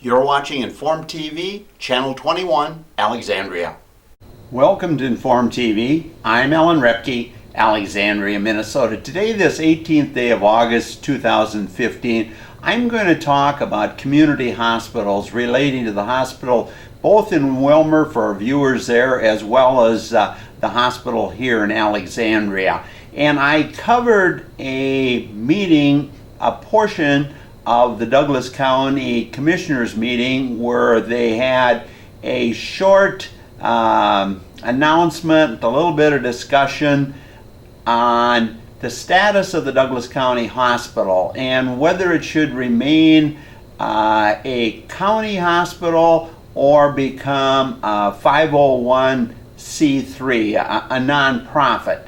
You're watching Inform TV, Channel 21, Alexandria. Welcome to Inform TV. I'm Ellen Repke, Alexandria, Minnesota. Today, this 18th day of August 2015, I'm going to talk about community hospitals relating to the hospital both in Willmar for our viewers there as well as the hospital here in Alexandria. And I covered a meeting, a portion of the Douglas County Commissioners meeting where they had a short announcement, a little bit of discussion on the status of the Douglas County Hospital and whether it should remain a county hospital or become a 501c3, a nonprofit.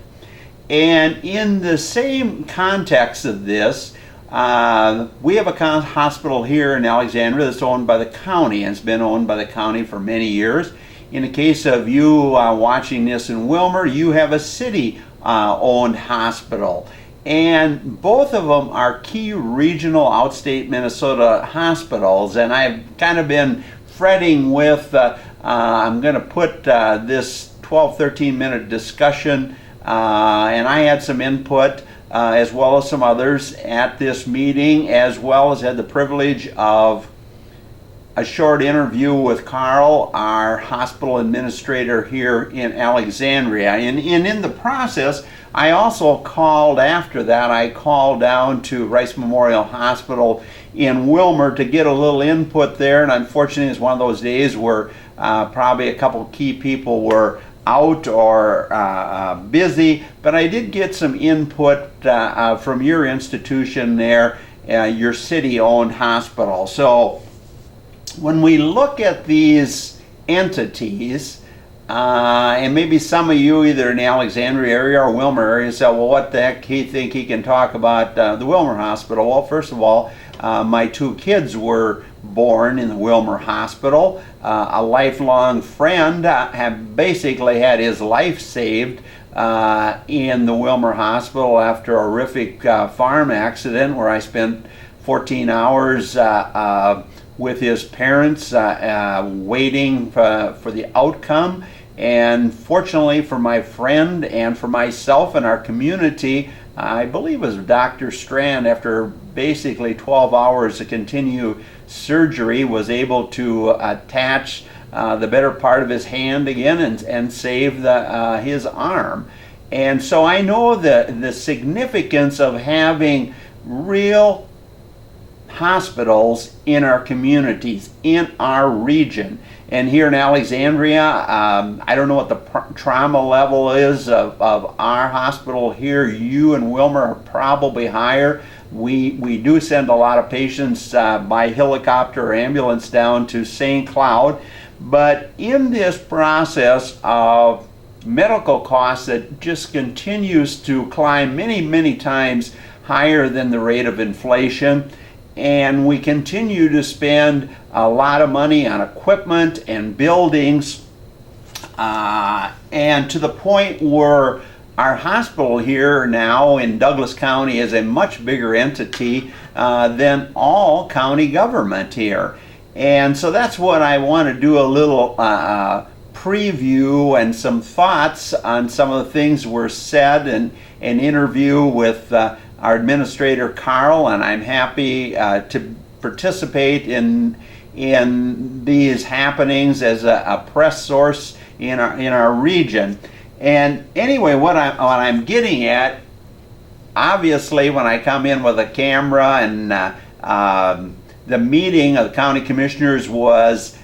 And in the same context of this, we have a hospital here in Alexandria that's owned by the county, and it's been owned by the county for many years. In the case of you watching this in Willmar, you have a city-owned hospital. And both of them are key regional outstate Minnesota hospitals, and I've kind of been fretting with, I'm going to put this 12-13 minute discussion, and I had some input as well as some others at this meeting, as well as had the privilege of a short interview with Carl, our hospital administrator here in Alexandria. And in the process, I also called after that, I called down to Rice Memorial Hospital in Willmar to get a little input there. And unfortunately, it's one of those days where probably a couple key people were out or busy, but I did get some input from your institution there, your city-owned hospital. So when we look at these entities, and maybe some of you either in the Alexandria area or Willmar area say, well, what the heck he think he can talk about the Willmar Hospital? Well, first of all, my two kids were born in the Willmar Hospital. A lifelong friend basically had his life saved in the Willmar Hospital after a horrific farm accident where I spent 14 hours with his parents waiting for the outcome. And fortunately for my friend and for myself and our community, I believe it was Dr. Strand, after basically 12 hours of continued surgery, was able to attach the better part of his hand again and save his arm. And so I know the significance of having real hospitals in our communities, in our region. And here in Alexandria, I don't know what the trauma level is of our hospital here. You and Willmar are probably higher. We do send a lot of patients by helicopter or ambulance down to St. Cloud. But in this process of medical costs that just continues to climb many, many times higher than the rate of inflation, and we continue to spend a lot of money on equipment and buildings, and to the point where our hospital here now in Douglas County is a much bigger entity than all county government here. And so that's what I want to do, a little preview and some thoughts on some of the things were said in an interview with our administrator Carl, and I'm happy to participate in these happenings as a press source in our region. And anyway, what I'm getting at, obviously, when I come in with a camera, and the meeting of the county commissioners was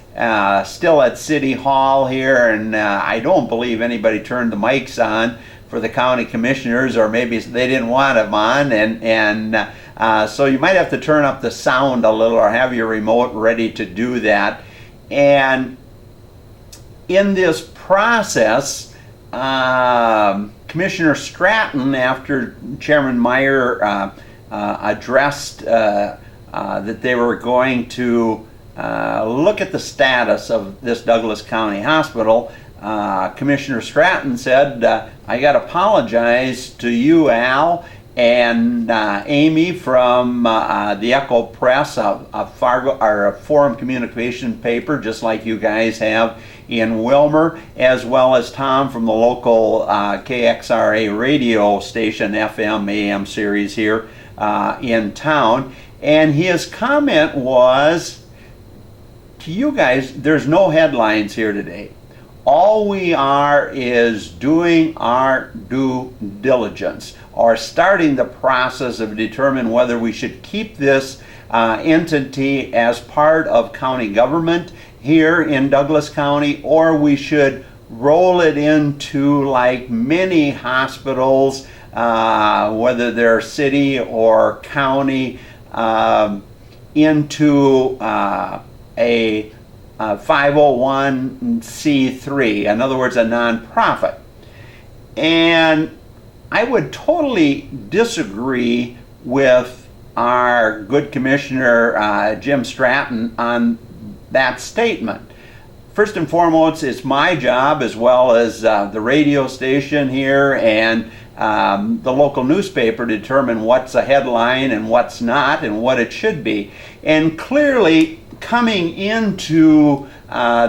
still at City Hall here, and I don't believe anybody turned the mics on for the county commissioners, or maybe they didn't want them on, and so you might have to turn up the sound a little or have your remote ready to do that. And in this process, Commissioner Stratton, after Chairman Meyer addressed that they were going to look at the status of this Douglas County Hospital, Commissioner Stratton said, I got to apologize to you, Al, And Amy from the Echo Press, a Fargo or a Forum communication paper, just like you guys have in Willmar, as well as Tom from the local KXRA radio station, FM, AM series here in town. And his comment was, to you guys, there's no headlines here today. All we are is doing our due diligence, or starting the process of determining whether we should keep this entity as part of county government here in Douglas County, or we should roll it into, like many hospitals, whether they're city or county, into a 501c3, in other words, a nonprofit. And I would totally disagree with our good Commissioner Jim Stratton on that statement. First and foremost, it's my job, as well as the radio station here and the local newspaper, to determine what's a headline and what's not and what it should be. And clearly, coming into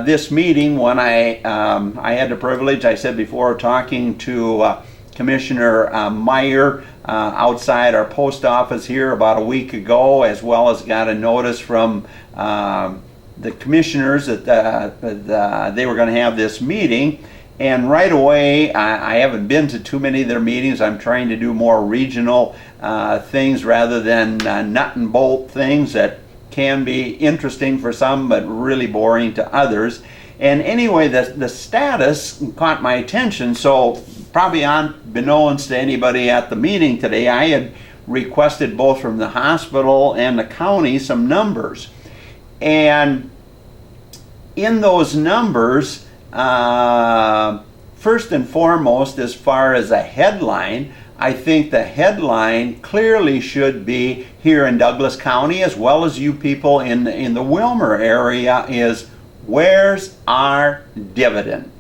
this meeting, when I had the privilege, I said before, talking to Commissioner Meyer outside our post office here about a week ago, as well as got a notice from the commissioners that they were going to have this meeting. And right away, I haven't been to too many of their meetings. I'm trying to do more regional things rather than nut and bolt things that can be interesting for some but really boring to others. And anyway, the status caught my attention, so probably unbeknownst to anybody at the meeting today, I had requested both from the hospital and the county some numbers. And in those numbers, first and foremost, as far as a headline, I think the headline clearly should be here in Douglas County, as well as you people in the Willmar area, is where's our dividend?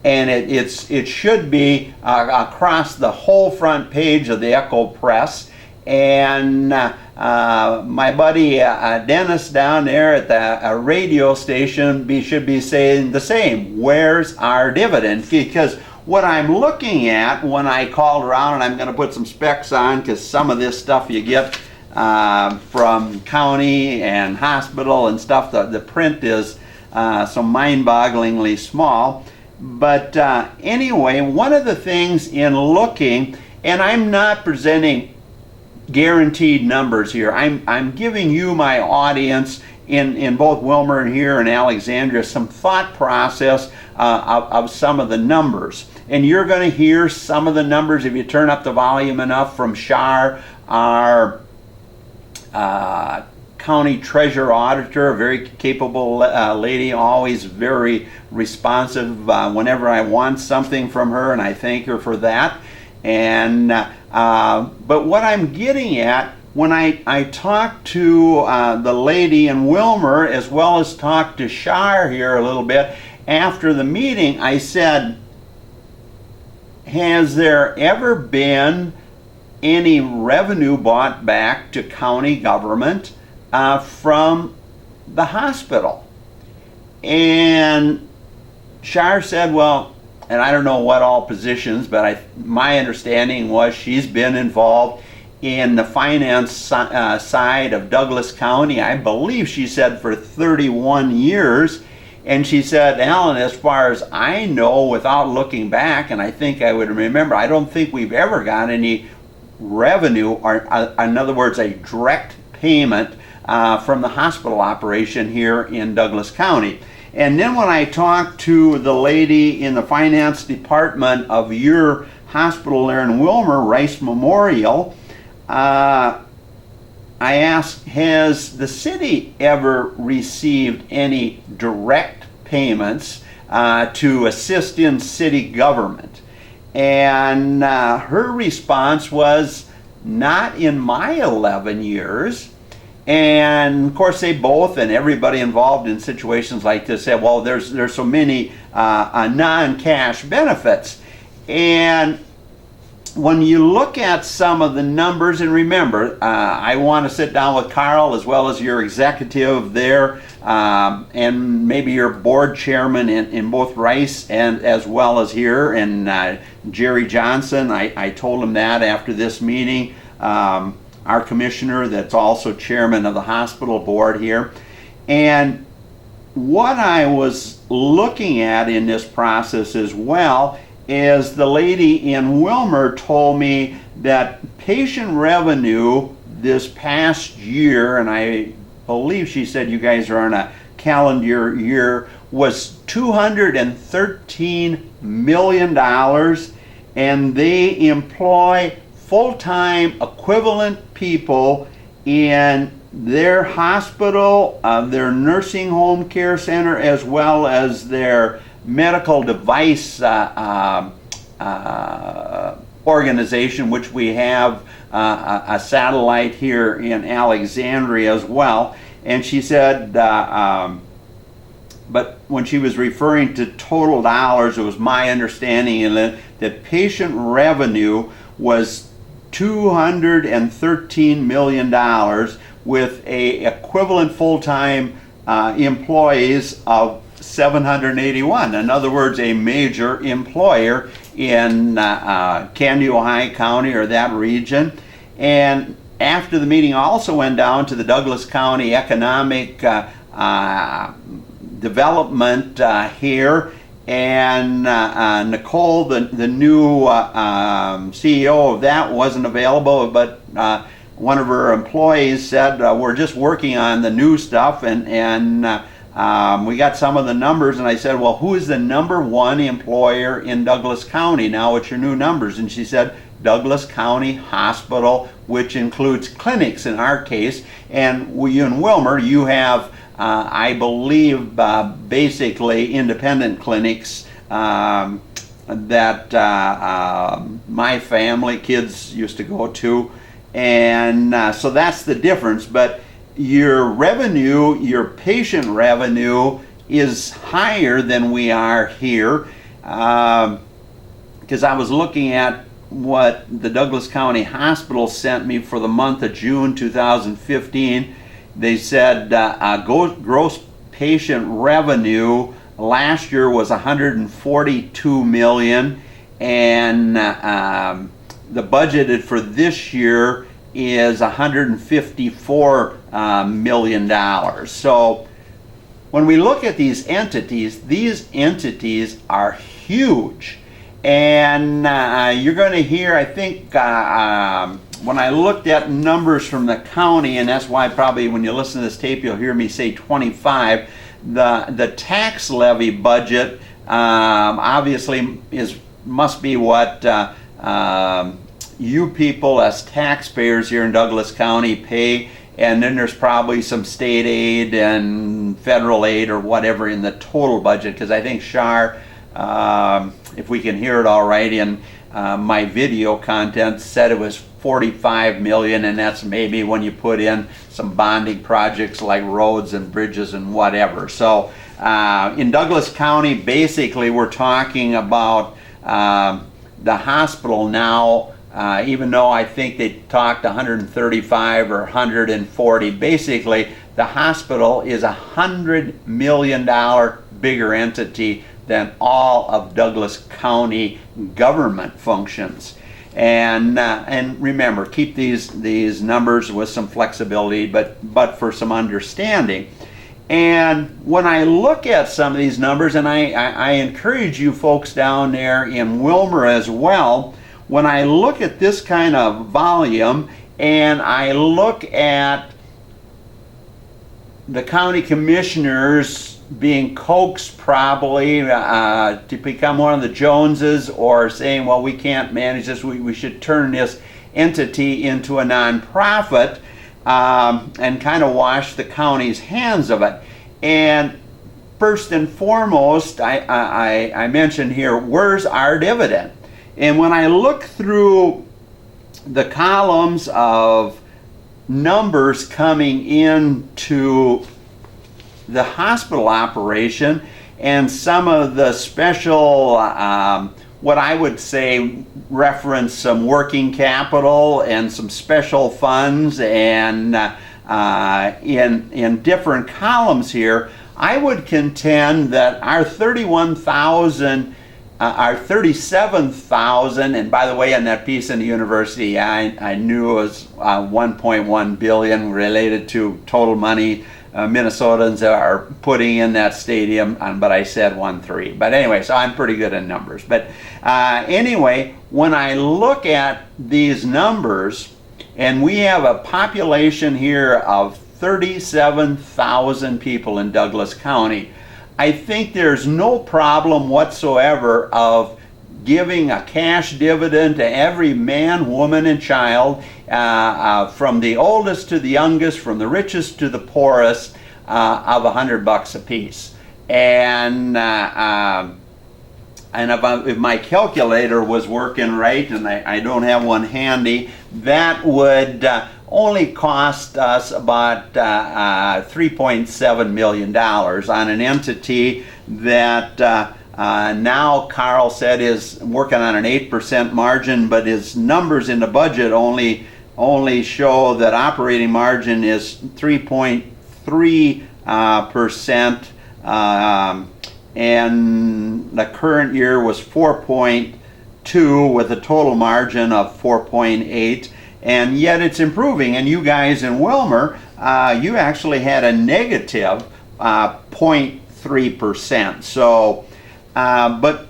And it should be across the whole front page of the Echo Press. And my buddy Dennis down there at the radio station should be saying the same. Where's our dividend? Because what I'm looking at when I called around, and I'm going to put some specs on because some of this stuff you get from county and hospital and stuff, the print is so mind-bogglingly small. But anyway, one of the things in looking, and I'm not presenting guaranteed numbers here. I'm giving you, my audience, in both Willmar and here in Alexandria, some thought process of some of the numbers. And you're going to hear some of the numbers if you turn up the volume enough from Shar, our county treasurer auditor, a very capable lady, always very responsive whenever I want something from her, and I thank her for that. And but what I'm getting at, when I talked to the lady in Willmar, as well as talked to Shar here a little bit after the meeting, I said, has there ever been any revenue brought back to county government from the hospital? And Shar said, well, and I don't know what all positions, but my understanding was she's been involved in the finance side of Douglas County, I believe she said for 31 years. And she said, Alan, as far as I know, without looking back, and I think I would remember, I don't think we've ever got any revenue, or in other words, a direct payment from the hospital operation here in Douglas County. And then when I talked to the lady in the finance department of your hospital there in Willmar, Rice Memorial, I asked, has the city ever received any direct payments to assist in city government? And her response was, not in my 11 years. And of course they both, and everybody involved in situations like this, said, well, there's so many non-cash benefits. And when you look at some of the numbers, and remember, I want to sit down with Carl as well as your executive there, and maybe your board chairman in both Rice and as well as here, and Jerry Johnson. I told him that after this meeting. Our commissioner that's also chairman of the hospital board here. And what I was looking at in this process as well is the lady in Willmar told me that patient revenue this past year, and I believe she said you guys are on a calendar year, was $213 million, and they employ full-time equivalent people in their hospital, their nursing home care center, as well as their medical device organization, which we have a satellite here in Alexandria as well. And she said, but when she was referring to total dollars, it was my understanding that patient revenue was $213 million with a equivalent full-time employees of 781. In other words, a major employer in Candy, Ohio County or that region. And after the meeting, I also went down to the Douglas County Economic Development here, and Nicole, the new CEO of that, wasn't available, but one of her employees said, we're just working on the new stuff, and we got some of the numbers. And I said, well, who is the #1 employer in Douglas County? Now, what's your new numbers? And she said, Douglas County Hospital, which includes clinics in our case. And you in Willmar, you have, I believe, basically independent clinics that my family, kids used to go to. And so that's the difference. But your revenue, your patient revenue, is higher than we are here. Because I was looking at what the Douglas County Hospital sent me for the month of June 2015. They said gross patient revenue last year was $142 million, and the budgeted for this year is $154 million. So when we look at these entities are huge. And you're going to hear, I think, when I looked at numbers from the county, and that's why probably when you listen to this tape you'll hear me say 25, the tax levy budget obviously must be what you people as taxpayers here in Douglas County pay, and then there's probably some state aid and federal aid or whatever in the total budget, because I think Shar, if we can hear it all right in my video content, said it was 45 million, and that's maybe when you put in some bonding projects like roads and bridges and whatever. So in Douglas County, basically we're talking about the hospital now, even though I think they talked 135 or 140, basically the hospital is $100 million bigger entity than all of Douglas County government functions. And remember, keep these numbers with some flexibility, but for some understanding. And when I look at some of these numbers, and I encourage you folks down there in Willmar as well, when I look at this kind of volume, and I look at the county commissioners being coaxed probably to become one of the Joneses, or saying, well, we can't manage this, we should turn this entity into a nonprofit and kind of wash the county's hands of it. And first and foremost, I mentioned here, where's our dividend? And when I look through the columns of numbers coming into the hospital operation and some of the special what I would say reference some working capital and some special funds, and in different columns here, I would contend that our 37,000, and by the way, on that piece in the university, I knew it was 1.1 billion related to total money Minnesotans are putting in that stadium, but I said 1.3. But anyway, so I'm pretty good in numbers. But anyway, when I look at these numbers, and we have a population here of 37,000 people in Douglas County, I think there's no problem whatsoever of giving a cash dividend to every man, woman, and child, from the oldest to the youngest, from the richest to the poorest, of $100 a piece. And if my calculator was working right, and I don't have one handy, that would only cost us about $3.7 million on an entity that now Carl said is working on an 8% margin, but his numbers in the budget only show that operating margin is 3.3%, and the current year was 4.2 with a total margin of 4.8, and yet it's improving. And you guys in Willmar, you actually had a negative 0.3%. So but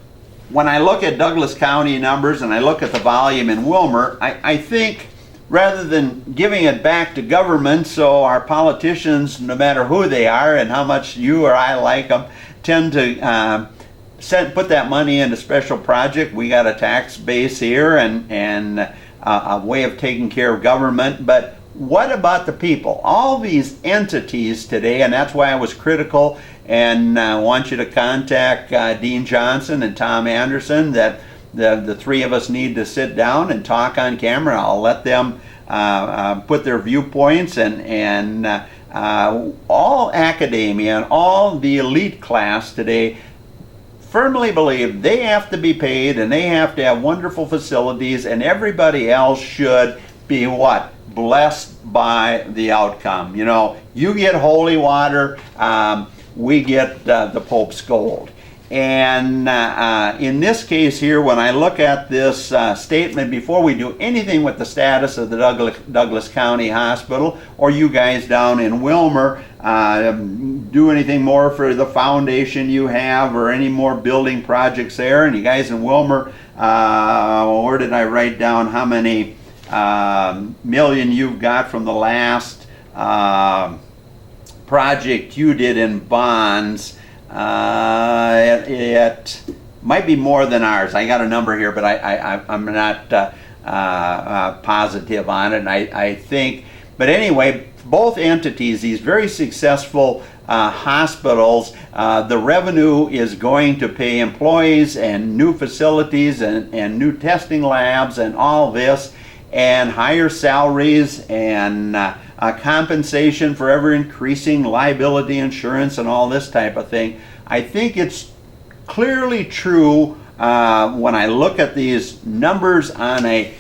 when I look at Douglas County numbers and I look at the volume in Willmar, I think rather than giving it back to government so our politicians, no matter who they are and how much you or I like them, tend to put that money into special project. We got a tax base here and a way of taking care of government, but what about the people? All these entities today, and that's why I was critical, and I want you to contact Dean Johnson and Tom Anderson, that the three of us need to sit down and talk on camera. I'll let them put their viewpoints, and all academia and all the elite class today firmly believe they have to be paid and they have to have wonderful facilities, and everybody else should be what? Blessed by the outcome. You know, you get holy water, we get the Pope's gold. And in this case here, when I look at this statement, before we do anything with the status of the Douglas County Hospital, or you guys down in Willmar, do anything more for the foundation you have, or any more building projects there, and you guys in Willmar, where did I write down how many million you've got from the last project you did in bonds? It might be more than ours. I got a number here, but I'm not positive on it. And I think, but anyway, both entities, these very successful hospitals, the revenue is going to pay employees and new facilities and new testing labs and all this, and higher salaries and compensation for ever increasing liability insurance and all this type of thing. I think it's clearly true when I look at these numbers on a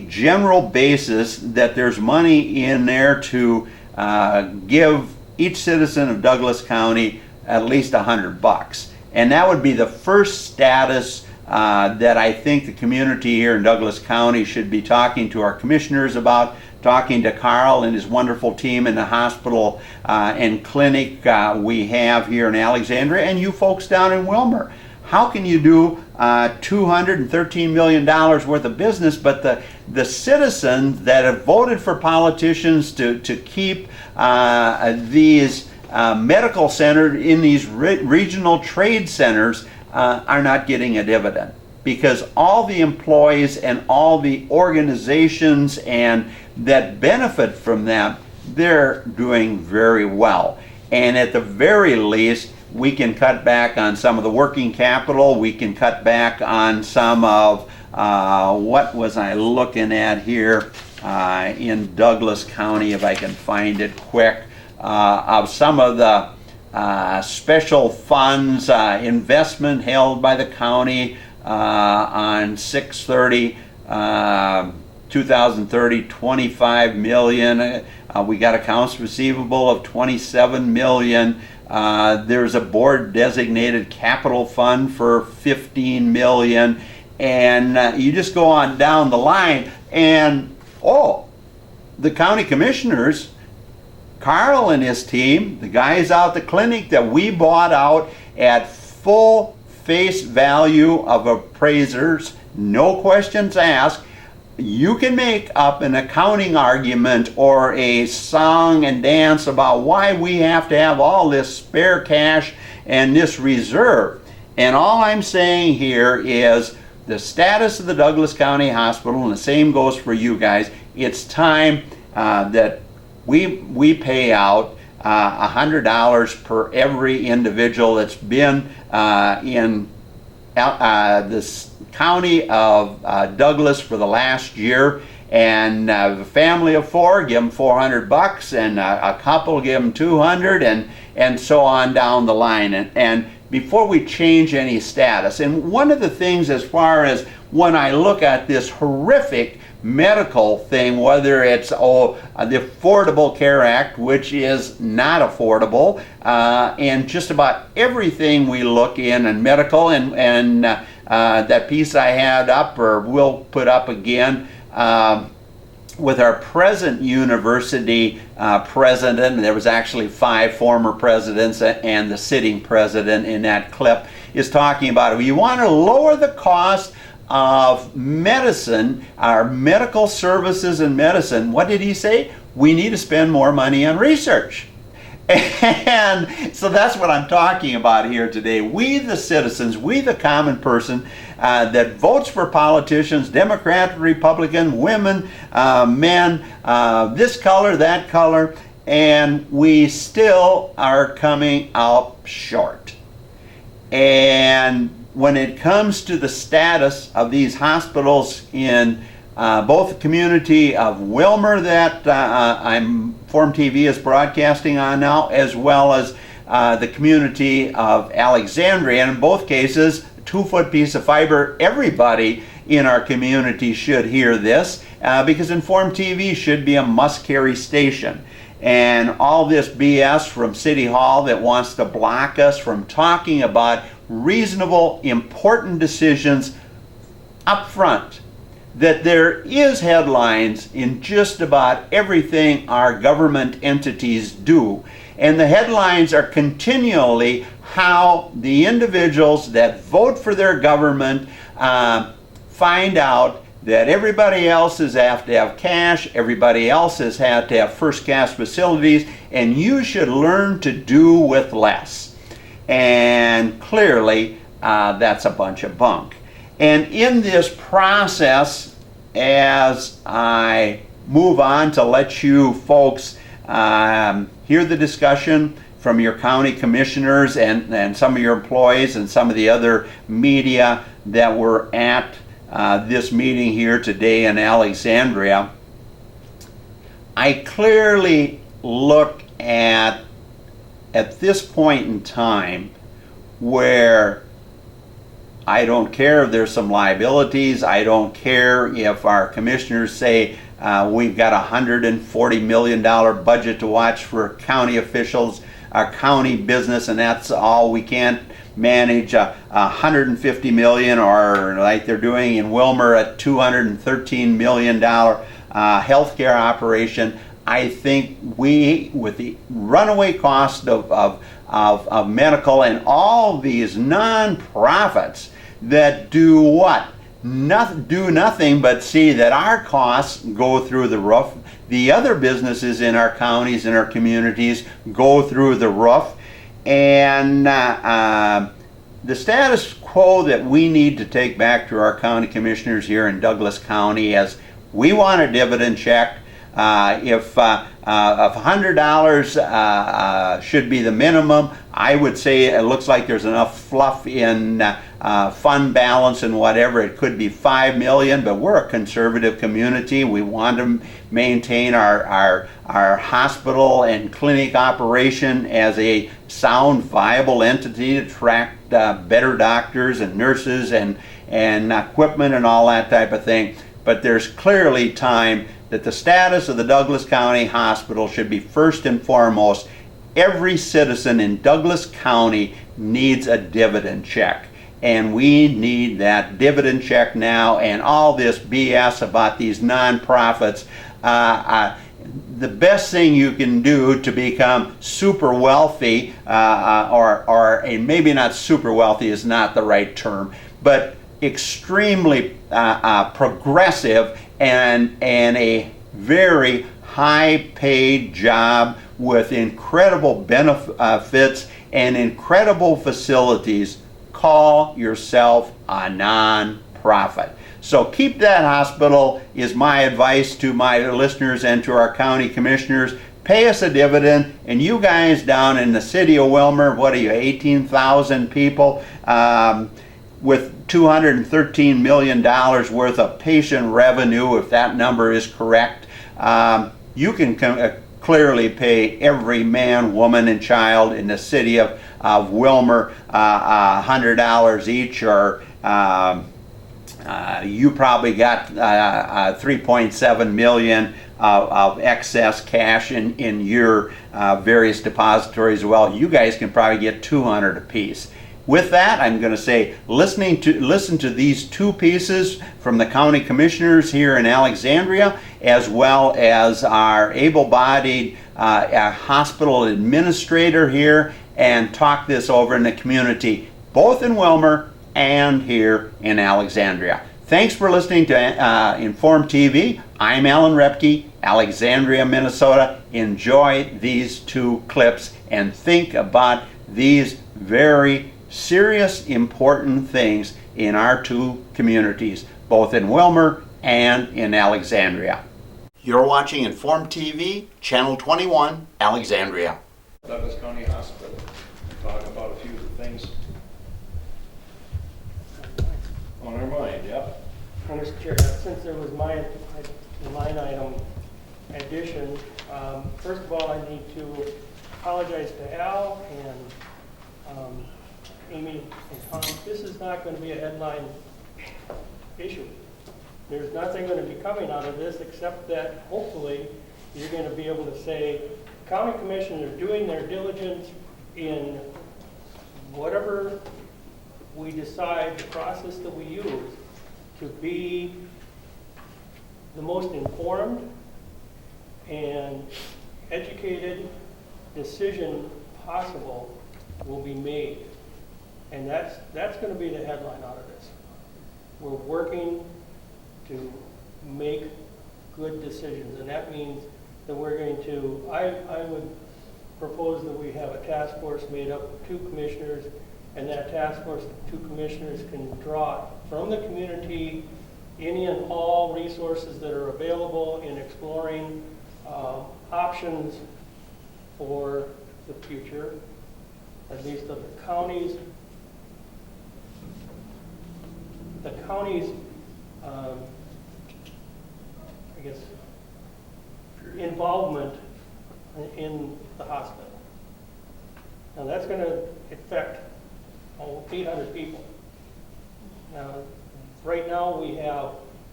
general basis, that there's money in there to give each citizen of Douglas County at least $100. And that would be the first status that I think the community here in Douglas County should be talking to our commissioners about, talking to Carl and his wonderful team in the hospital and clinic we have here in Alexandria, and you folks down in Willmar. How can you do $213 million worth of business, but the citizens that have voted for politicians to keep these medical centers in these regional trade centers are not getting a dividend? Because all the employees and all the organizations and that benefit from them, they're doing very well. And at the very least, we can cut back on some of the working capital. We can cut back on some of, what was I looking at here in Douglas County, if I can find it quick, of some of the special funds investment held by the county on 6/30/2030, 25 million. We got accounts receivable of 27 million. There's a board designated capital fund for 15 million. And you just go on down the line, and the county commissioners, Carl and his team, the guys out at the clinic that we bought out at full face value of appraisers, no questions asked. You can make up an accounting argument or a song and dance about why we have to have all this spare cash and this reserve. And all I'm saying here is the status of the Douglas County Hospital, and the same goes for you guys. It's time that we pay out $100 per every individual that's been in this county of Douglas for the last year. And a family of 4, give them $400, and a couple give them $200, and so on down the line. And before we change any status, and one of the things as far as when I look at this horrific medical thing, whether it's the Affordable Care Act, which is not affordable, and just about everything we look in medical, and that piece I had up, or will put up again, with our present university president, and there was actually 5 former presidents and the sitting president in that clip, is talking about if you want to lower the cost of medicine, our medical services and medicine, what did he say? We need to spend more money on research. And so that's what I'm talking about here today. We the citizens, we the common person that votes for politicians, Democrat, Republican, women, men, this color, that color, and we still are coming out short. And when it comes to the status of these hospitals in both the community of Willmar that Forum TV is broadcasting on now, as well as the community of Alexandria, and in both cases, 2-foot piece of fiber. Everybody in our community should hear this, because Forum TV should be a must-carry station. And all this BS from City Hall that wants to block us from talking about reasonable, important decisions up front, that there is headlines in just about everything our government entities do. And the headlines are continually how the individuals that vote for their government find out that everybody else has have to have cash, everybody else has had to have first-class facilities, and you should learn to do with less. And clearly, that's a bunch of bunk. And in this process, as I move on to let you folks hear the discussion from your county commissioners and some of your employees and some of the other media that were at this meeting here today in Alexandria, I clearly look at this point in time where I don't care if there's some liabilities, I don't care if our commissioners say we've got a $140 million budget to watch for county officials, our county business, and that's all. We can't manage $150 million, or like they're doing in Willmar, a $213 million healthcare operation. I think we, with the runaway cost of medical and all these non-profits that do what? Do nothing but see that our costs go through the roof. The other businesses in our counties and our communities go through the roof. And the status quo that we need to take back to our county commissioners here in Douglas County is we want a dividend check. If $100 should be the minimum, I would say it looks like there's enough fluff in fund balance and whatever. It could be $5 million, but we're a conservative community. We want to maintain our hospital and clinic operation as a sound, viable entity to attract better doctors and nurses and equipment and all that type of thing. But there's clearly time that the status of the Douglas County Hospital should be first and foremost. Every citizen in Douglas County needs a dividend check, and we need that dividend check now. And all this BS about these nonprofits, the best thing you can do to become super wealthy, or maybe not super wealthy is not the right term, but extremely progressive and a very high paid job with incredible benefits and incredible facilities, call yourself a non-profit. So keep that hospital is my advice to my listeners and to our county commissioners. Pay us a dividend, and you guys down in the city of Willmar, what are you, 18,000 people, with $213 million worth of patient revenue, if that number is correct, you can clearly pay every man, woman, and child in the city of Willmar $100 each, or you probably got 3.7 million of excess cash in your various depositories as well. You guys can probably get 200 apiece. With that, I'm going to say listen to these two pieces from the county commissioners here in Alexandria, as well as our able-bodied hospital administrator here, and talk this over in the community, both in Willmar and here in Alexandria. Thanks for listening to Inform TV. I'm Alan Repke, Alexandria, Minnesota. Enjoy these two clips and think about these very serious, important things in our two communities, both in Willmar and in Alexandria. You're watching Inform TV, Channel 21, Alexandria. Douglas County Hospital. Talk about a few of the things on our mind, yep. Mr. Chair, since there was line item addition, first of all, I need to apologize to Al and Amy and Tom. This is not going to be a headline issue. There's nothing going to be coming out of this except that hopefully you're going to be able to say, county commission are doing their diligence in whatever we decide, the process that we use to be the most informed and educated decision possible will be made. And that's going to be the headline out of this. We're working to make good decisions, and that means that we're going to, I would propose that we have a task force made up of 2 commissioners, and that task force of 2 commissioners can draw from the community any and all resources that are available in exploring options for the future, at least of the county's I guess, involvement in the hospital. Now that's going to affect 800 people. Now, right now we have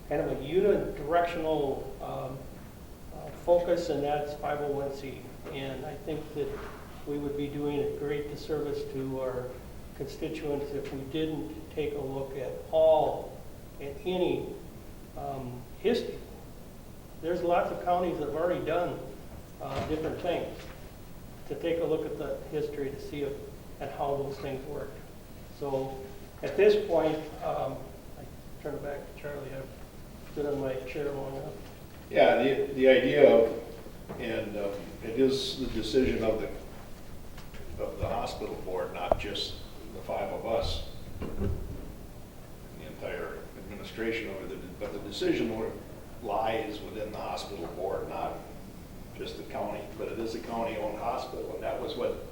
kind of a unidirectional focus, and that's 501c. And I think that we would be doing a great disservice to our constituents if we didn't take a look at all and any history. There's lots of counties that have already done different things, to take a look at the history to see at how those things work. So at this point, I turn it back to Charlie. I've stood on my chair long enough. Yeah, the idea of, and it is the decision of the hospital board, not just the 5 of us, the entire administration over the, but the decision lies within the hospital board, not just the county, but it is a county-owned hospital, and that was what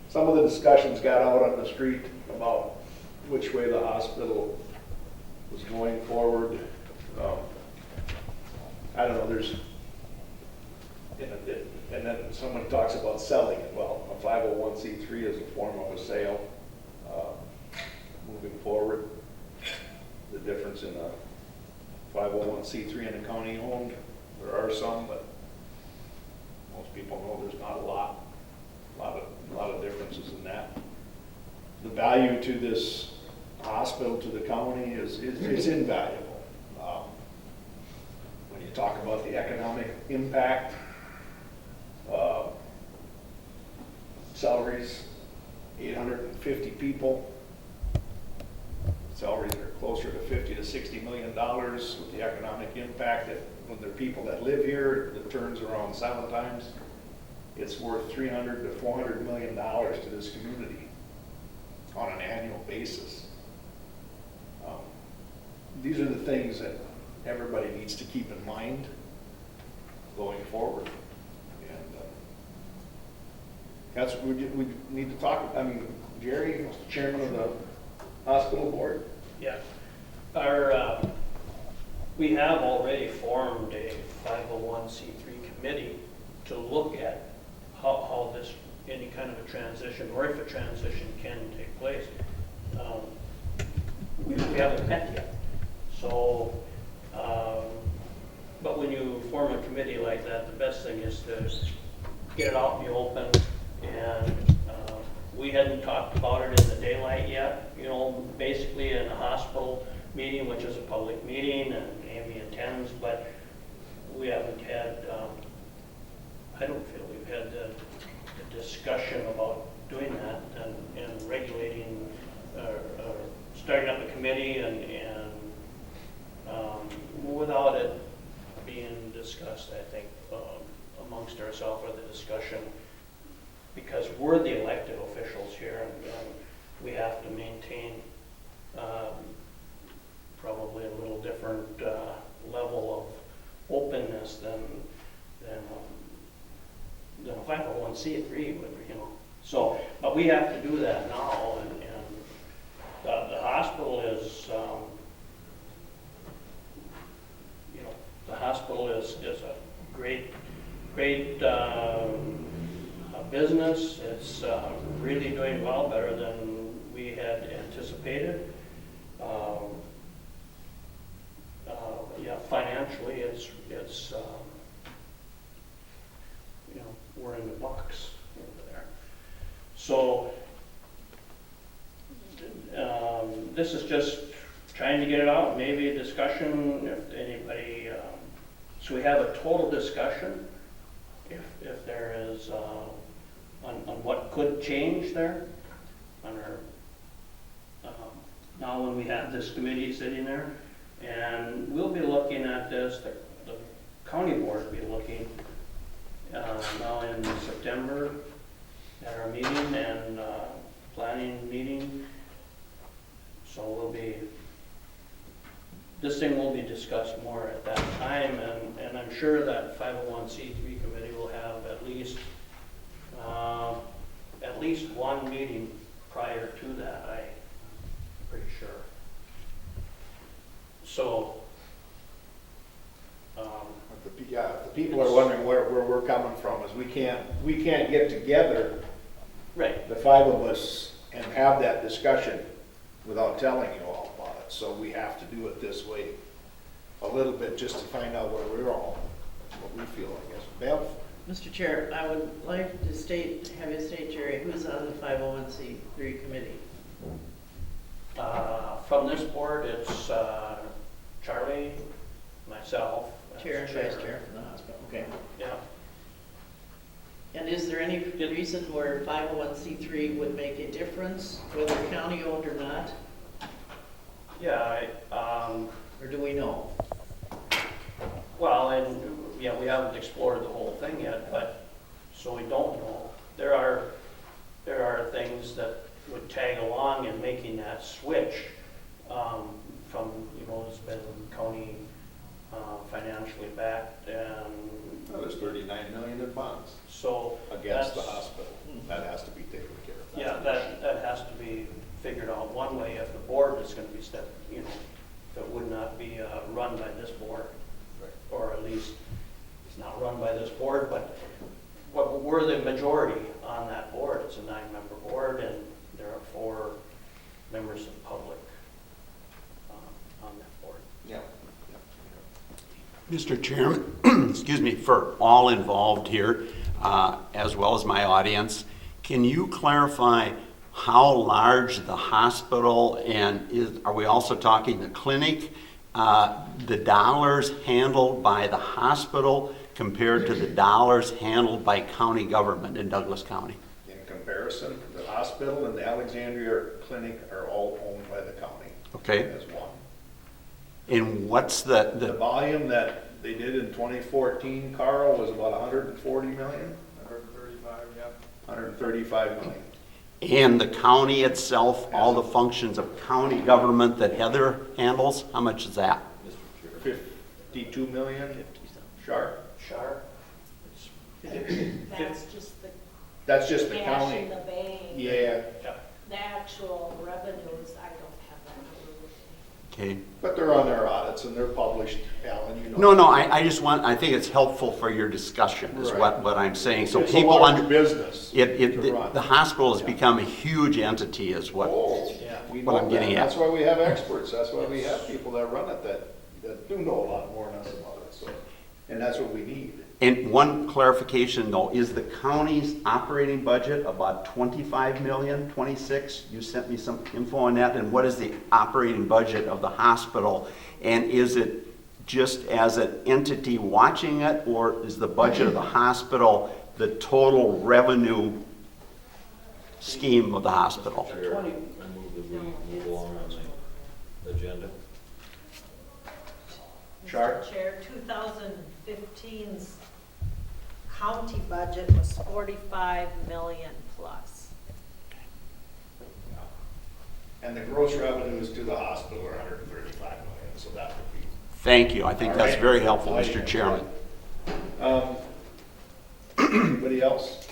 some of the discussions got out on the street about which way the hospital was going forward. I don't know, and then someone talks about selling it. Well, a 501c3 is a form of a sale. Moving forward, the difference in a 501c3 and a county owned, there are some, but most people know there's not a lot of differences in that. The value to this hospital, to the county, is invaluable. When you talk about the economic impact, salaries, 850 people. Salaries are closer to $50 to $60 million with the economic impact that when there are people that live here, it turns around 7 times. It's worth $300 to $400 million to this community on an annual basis. These are the things that everybody needs to keep in mind going forward. And that's what we need to talk about. I mean, Jerry, chairman of the hospital board. Yeah. We have already formed a 501c3 committee to look at how this, any kind of a transition, or if a transition can take place. We haven't met yet. So, but when you form a committee like that, the best thing is to get it out in the open. And we hadn't talked about it in the daylight yet, you know, basically in a hospital meeting, which is a public meeting, and Amy attends, but we haven't had, I don't feel we've had the discussion about doing that and regulating, starting up a committee and without it being discussed, I think, amongst ourselves, or the discussion, because we're the elected officials here, and we have to maintain probably a little different level of openness than a 501c3 would, you know. So, but we have to do that now, and the hospital is, you know, the hospital is a great business. It's really doing well, better than we had anticipated. Yeah, financially, it's you know, we're in the box over there. So this is just trying to get it out. Maybe a discussion if anybody. So we have a total discussion if there is on what could change there on our now when we have this committee sitting there, and we'll be looking at this. The county board will be looking now in September at our meeting and planning meeting. So we'll be. This thing will be discussed more at that time, and I'm sure that 501c3 committee will have at least one meeting prior to that, I'm pretty sure. So, The people are wondering where we're coming from, is we can't get together, right. the 5 of us, and have that discussion without telling you all about it. So we have to do it this way a little bit just to find out where we're all, what we feel, I guess. Bev? Mr. Chair, I would like to have you state, Jerry, who's on the 501c3 committee? From this board, it's Charlie, myself. Chair and vice chair for the hospital. Okay. Yeah. And is there any reason where 501c3 would make a difference, whether county owned or not? Yeah, Or do we know? well, and yeah, we haven't explored the whole thing yet, but so we don't know. There are things that would tag along in making that switch from, you know, it's been county financially backed, and Well, there's 39 million in bonds so. against the that's- hospital. That has to be taken care of. Yeah, that has to be figured out one way if the board is gonna be if it would not be run by this board. Right. Or at least, it's not run by this board, but we're the majority on that board. It's a 9-member board, and there are 4 members of the public on that board. Yeah. Mr. Chairman, excuse me, for all involved here, as well as my audience, can you clarify how large the hospital and are we also talking the clinic, the dollars handled by the hospital compared to the dollars handled by county government in Douglas County? In comparison, the hospital and the Alexandria clinic are all owned by the county. Okay. As one. And what's The the volume that they did in 2014, Carl, was about 140 million? 135, yeah. 135 million. and the county itself, all the functions of county government that Heather handles, how much is that? 52 million sharp. Char? That's just the That's just the cash county. in the bank. Yeah, The actual revenues, I don't have that number with me. Okay. but they're on their audits and they're published, Alan, you know. No, I think it's helpful for your discussion is Right. what I'm saying. So It's a people large under, business to run. the hospital has become a huge entity is what, Oh, Yeah. we what know I'm getting that. at. That's why we have experts. That's why we have people that run it that do know a lot more than us about it. So, and that's what we need. And one clarification though, is the county's operating budget about 25 million, 26? You sent me some info on that. And what is the operating budget of the hospital? And is it just as an entity watching it, or is the budget of the hospital the total revenue scheme of the hospital? Chair, I move that we move along on the agenda. Char? Mr. Chair, 2015's county budget was 45 million plus. And the gross revenues to the hospital are 135 million, so that would be. Thank you. I think All that's right. very helpful, Aye. Mr. Chairman. Anybody else?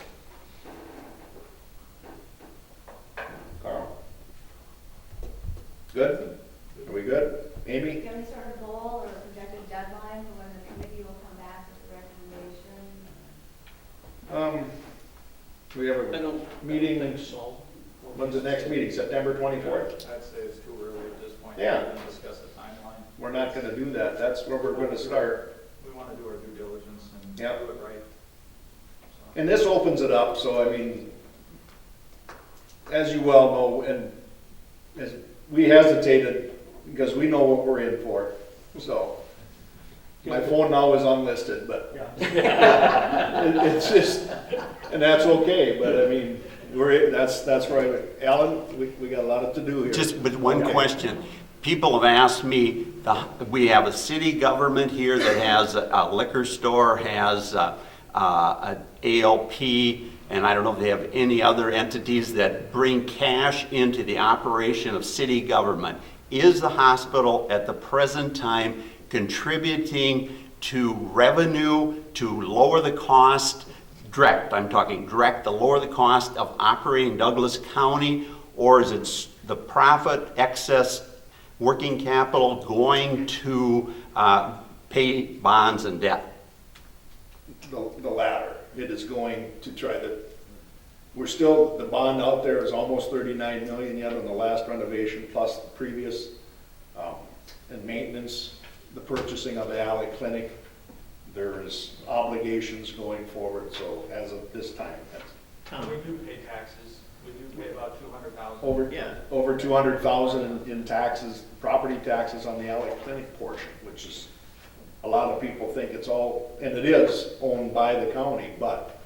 Carl? Good? Are we good? Amy? Can we sort of goal or projected deadline for when the committee will come back with the recommendation? We have I a don't meeting, think so. when's the next meeting, September 24th? I'd say it's too early at this point. Yeah. To even discuss the timeline. We're not gonna do that, that's where we're gonna start. We want to do our due diligence and do Yep. it right. So, And this opens it up, so I mean, as you well know, and as we hesitated because we know what we're in for, so. My phone now is unlisted, but it's just, and that's okay, but I mean, that's right. Alan, we got a lot to do here. Just with one Okay. question. People have asked me, we have a city government here that has a liquor store, has an ALP, and I don't know if they have any other entities that bring cash into the operation of city government. Is the hospital at the present time contributing to revenue to lower the cost, I'm talking direct, to lower the cost of operating Douglas County, or is it the profit excess working capital going to pay bonds and debt? The latter. It is going to try to, the bond out there is almost 39 million yet on the last renovation plus the previous, and maintenance, the purchasing of the alley clinic. There is obligations going forward, so as of this time, that's We do pay taxes. We do pay about 200,000. over 200,000 in taxes, property taxes on the alley clinic portion, which is, a lot of people think it's all, and it is owned by the county, but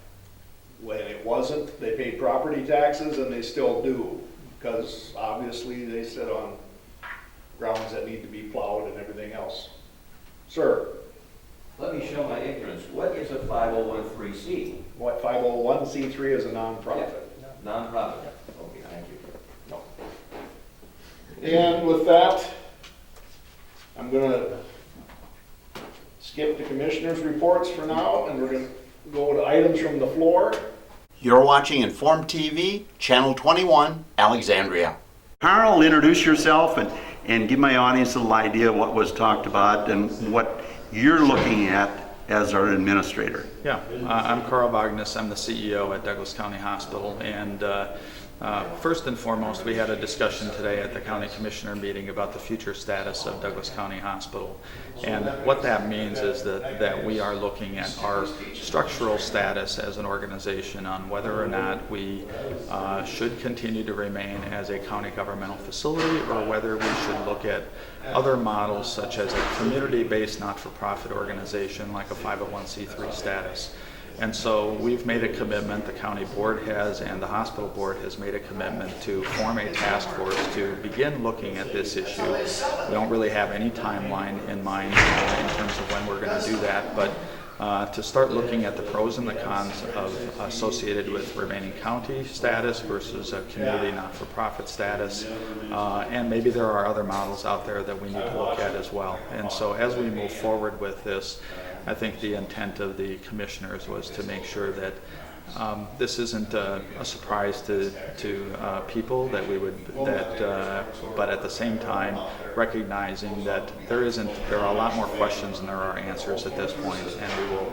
when it wasn't, they paid property taxes and they still do, because obviously they sit on grounds that need to be plowed and everything else. Sir, Let me show my ignorance. What is a 501(c)(3)? what 501c3 is a nonprofit. Nonprofit. Okay, thank you. And with that, I'm gonna skip the commissioners' reports for now, and we're gonna go to items from the floor. You're watching Inform TV, Channel 21, Alexandria. Carl, introduce yourself and give my audience a little idea of what was talked about and what you're looking at as our administrator. Yeah, I'm Carl Wagnes. I'm the CEO at Douglas County Hospital, and first and foremost, we had a discussion today at the county commissioner meeting about the future status of Douglas County Hospital. And what that means is that we are looking at our structural status as an organization on whether or not we should continue to remain as a county governmental facility, or whether we should look at other models such as a community-based not-for-profit organization like a 501c3 status. And so we've made a commitment, the county board has, and the hospital board has made a commitment to form a task force to begin looking at this issue. We don't really have any timeline in mind in terms of when we're going to do that, but to start looking at the pros and the cons associated with remaining county status versus a community not-for-profit status. And maybe there are other models out there that we need to look at as well. And so as we move forward with this, I think the intent of the commissioners was to make sure that this isn't a surprise to people, that we would but at the same time recognizing that there are a lot more questions than there are answers at this point, and we will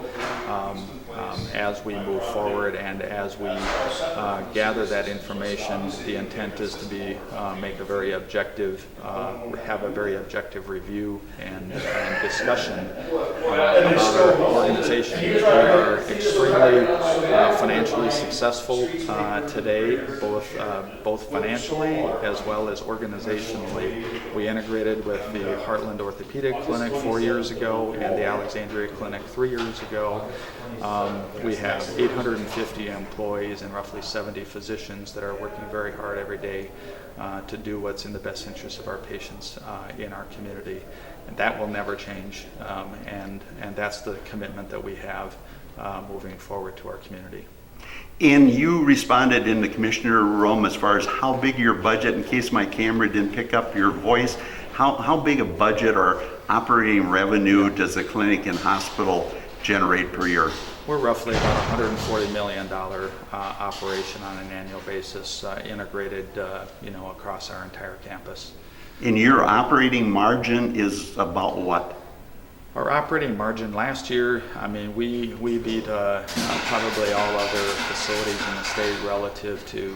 as we move forward and as we gather that information, the intent is to make a very objective, have a very objective review and discussion about our organization. We are extremely financially successful today, both financially as well as organizationally. We integrated with the Heartland Orthopedic Clinic 4 years ago and the Alexandria Clinic 3 years ago. We have 850 employees and roughly 70 physicians that are working very hard every day to do what's in the best interest of our patients in our community. And that will never change, and that's the commitment that we have moving forward to our community. And you responded in the commissioner room as far as how big your budget, in case my camera didn't pick up your voice, how big a budget or operating revenue does the clinic and hospital generate per year? We're roughly about $140 million operation on an annual basis, integrated across our entire campus. And your operating margin is about what? Our operating margin last year, I mean, we beat probably all other facilities in the state relative to,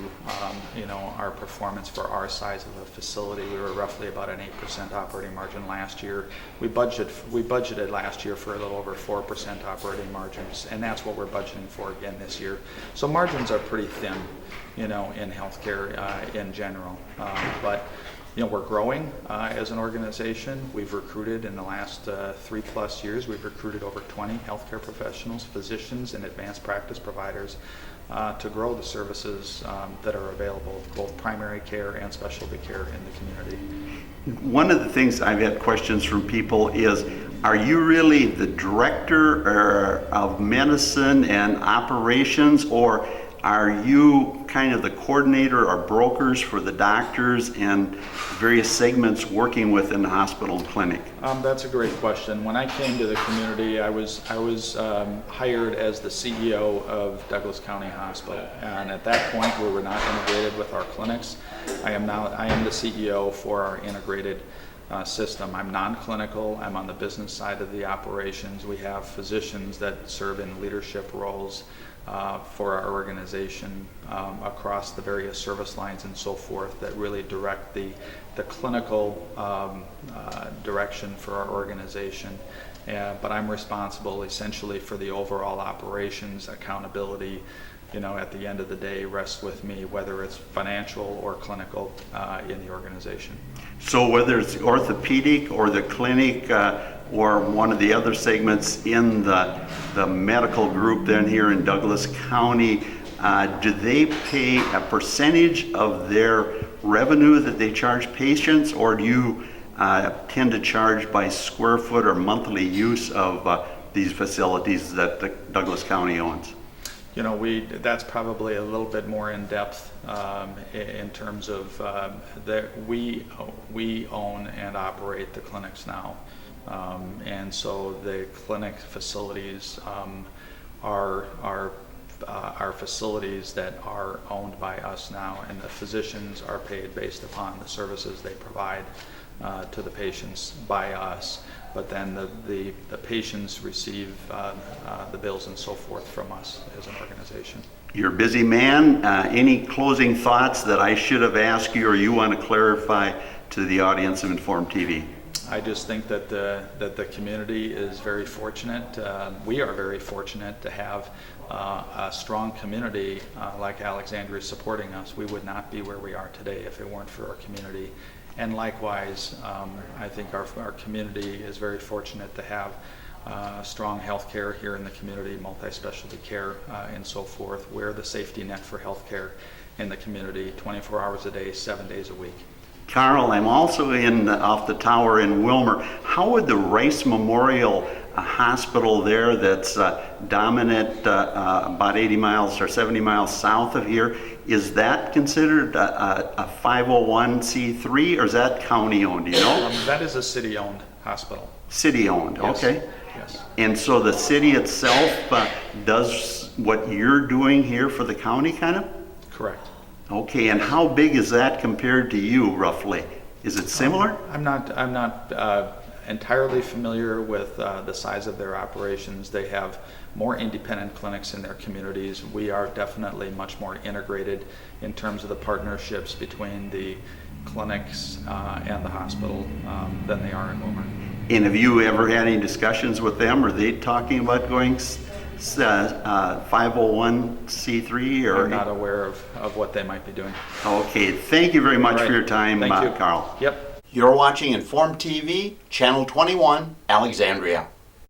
our performance for our size of a facility. We were roughly about an 8% operating margin last year. We budgeted last year for a little over 4% operating margins, and that's what we're budgeting for again this year. So margins are pretty thin, in healthcare in general, but. We're growing as an organization. We've recruited in the last 3+ years, we've recruited over 20 healthcare professionals, physicians, and advanced practice providers to grow the services that are available, both primary care and specialty care in the community. One of the things I've had questions from people is, are you really the director of medicine and operations, or are you kind of the coordinator or brokers for the doctors and various segments working within the hospital and clinic? That's a great question. When I came to the community, I was hired as the CEO of Douglas County Hospital, and at that point we were not integrated with our clinics. I am the CEO for our integrated system. I'm non-clinical. I'm on the business side of the operations. We have physicians that serve in leadership roles for our organization across the various service lines and so forth that really direct the clinical direction for our organization. But I'm responsible essentially for the overall operations. Accountability, at the end of the day, rests with me, whether it's financial or clinical in the organization. So whether it's orthopedic or the clinic or one of the other segments in the medical group then here in Douglas County, do they pay a percentage of their revenue that they charge patients, or do you tend to charge by square foot or monthly use of these facilities that the Douglas County owns? That's probably a little bit more in depth in terms of that we own and operate the clinics now. And so the clinic facilities are facilities that are owned by us now, and the physicians are paid based upon the services they provide to the patients by us. But then the patients receive the bills and so forth from us as an organization. You're a busy man. Any closing thoughts that I should have asked you or you want to clarify to the audience of Inform TV? I just think that the community is very fortunate. We are very fortunate to have a strong community like Alexandria supporting us. We would not be where we are today if it weren't for our community. And likewise, I think our community is very fortunate to have strong health care here in the community, multi-specialty care and so forth. We're the safety net for health care in the community 24 hours a day, 7 days a week. Carl, I'm also off the tower in Willmar. How would the Rice Memorial Hospital there that's dominant about 80 miles or 70 miles south of here, is that considered a 501c3 or is that county owned, do you know? That is a city-owned hospital. City owned, Yes. okay. Yes. And so the city itself does what you're doing here for the county, kind of? Correct. Okay, and how big is that compared to you, roughly? Is it similar? I'm not entirely familiar with the size of their operations. They have more independent clinics in their communities. We are definitely much more integrated in terms of the partnerships between the clinics and the hospital than they are in Willmar. And have you ever had any discussions with them? Are they talking about going 501c3 or? I'm not aware of what they might be doing. Okay, thank you very much All right. for your time, Thank you. Carl. Yep. You're watching Inform TV, Channel 21, Alexandria.